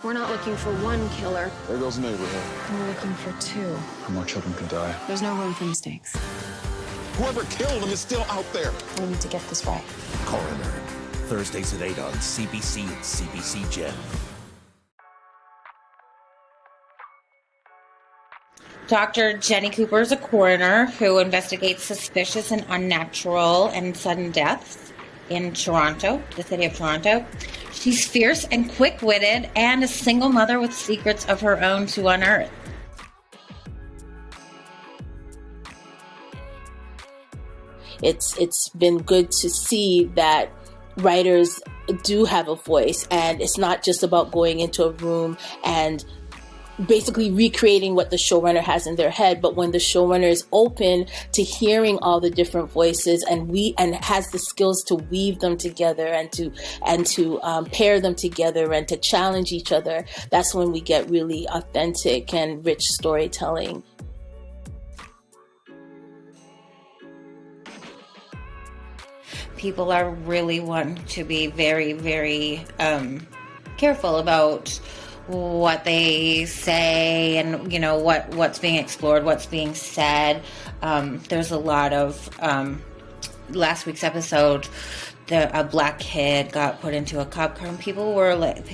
We're not looking for one killer. There goes the neighborhood. We're looking for two. How more children could die? There's no room for mistakes. Whoever killed him is still out there. We need to get this right. Coroner, Thursdays at 8 on CBC and CBC Gem. Dr. Jenny Cooper is a coroner who investigates suspicious and unnatural and sudden deaths in Toronto, the city of Toronto. She's fierce and quick-witted and a single mother with secrets of her own to unearth. It's been good to see that writers do have a voice, and it's not just about going into a room and basically recreating what the showrunner has in their head, but when the showrunner is open to hearing all the different voices and has the skills to weave them together and to pair them together and to challenge each other, that's when we get really authentic and rich storytelling. People are really wanting to be very, very careful about what they say and, you know, what's being explored, what's being said. There's a lot of last week's episode, a black kid got put into a cop car, and people were like,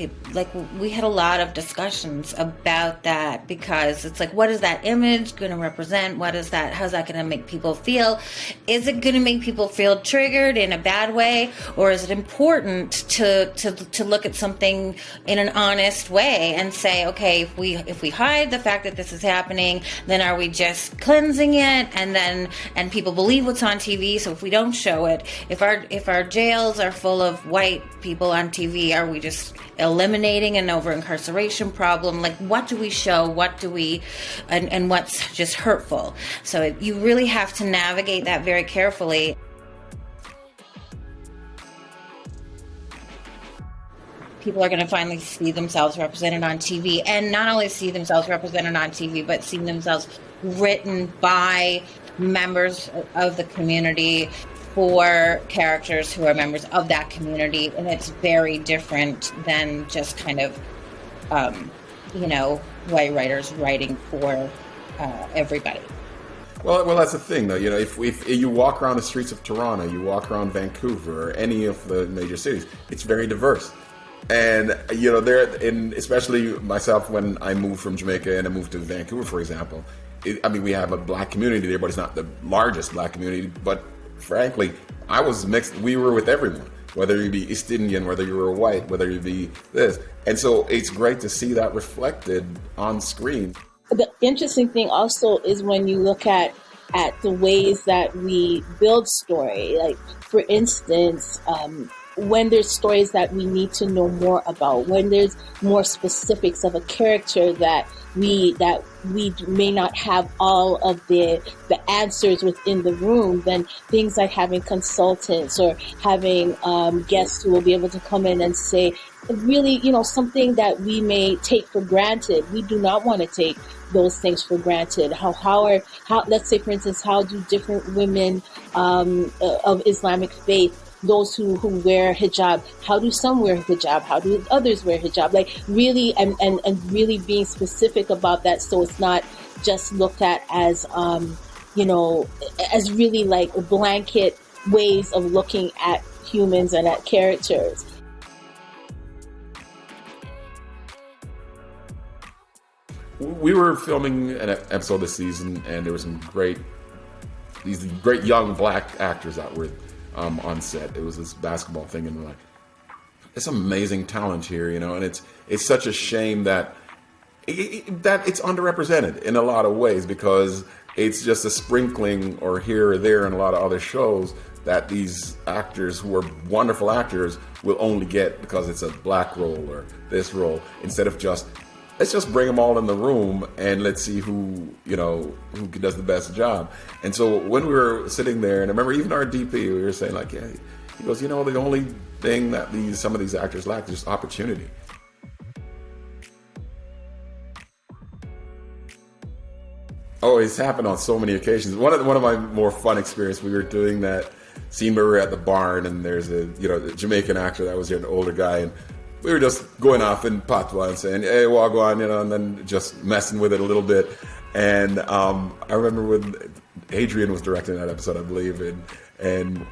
we had a lot of discussions about that, because it's like, what is that image going to represent? What is that? How's that going to make people feel? Is it going to make people feel triggered in a bad way, or is it important to look at something in an honest way and say, okay, if we hide the fact that this is happening, then are we just cleansing it, and people believe what's on TV? So if we don't show it, if our jails are full of white people on TV, are we just eliminating an over-incarceration problem? Like, what do we show? What do we, and what's just hurtful? So you really have to navigate that very carefully. People are going to finally see themselves represented on TV, and not only see themselves represented on TV, but see themselves written by members of the community for characters who are members of that community. And it's very different than just kind of, white writers writing for everybody. Well, that's the thing, though. You know, if you walk around the streets of Toronto, you walk around Vancouver, or any of the major cities, it's very diverse. And, you know, especially myself, when I moved from Jamaica and I moved to Vancouver, for example, we have a black community there, but it's not the largest black community. But frankly, I was mixed. We were with everyone, whether you be East Indian, whether you were white, whether you be this. And so it's great to see that reflected on screen. The interesting thing also is when you look at the ways that we build story. Like, for instance, when there's stories that we need to know more about, when there's more specifics of a character that we may not have all of the answers within the room, then things like having consultants or having guests who will be able to come in and say, really, you know, something that we may take for granted. We do not want to take those things for granted. How let's say, for instance, how do different women of Islamic faith, those who wear hijab, how do some wear hijab? How do others wear hijab? Like, really, and really being specific about that, so it's not just looked at as, as really like blanket ways of looking at humans and at characters. We were filming an episode this season, and there were these great young black actors that were on set. It was this basketball thing, and we're like, it's amazing talent here, you know. And it's such a shame that it's underrepresented in a lot of ways, because it's just a sprinkling or here or there in a lot of other shows that these actors who are wonderful actors will only get because it's a black role or this role, instead of let's just bring them all in the room and let's see who does the best job. And so when we were sitting there, and I remember even our DP, we were saying like, yeah, he goes, you know, the only thing that some of these actors lack is just opportunity. Oh, it's happened on so many occasions. One of my more fun experiences, we were doing that scene where we were at the barn, and there's a Jamaican actor that was here, an older guy, and we were just going off in patois and saying, "Hey, wagwan," and then just messing with it a little bit. And I remember when Adrian was directing that episode, I believe, and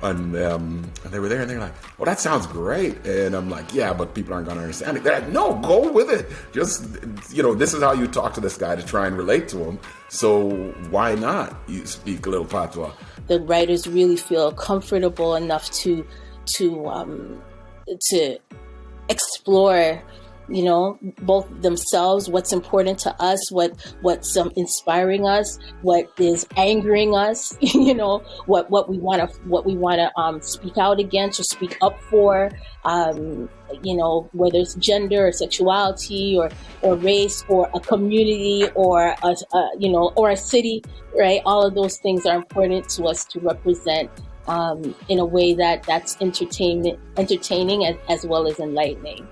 they were there, and they're like, "Well, that sounds great," and I'm like, "Yeah, but people aren't going to understand it." They're like, "No, go with it. Just, this is how you talk to this guy to try and relate to him. So why not you speak a little patois?" The writers really feel comfortable enough to explore, both themselves, what's important to us, what's inspiring us, what is angering us, what we want to speak out against or speak up for, whether it's gender or sexuality or race or a community or a city, right? All of those things are important to us to represent in a way that's entertaining as well as enlightening.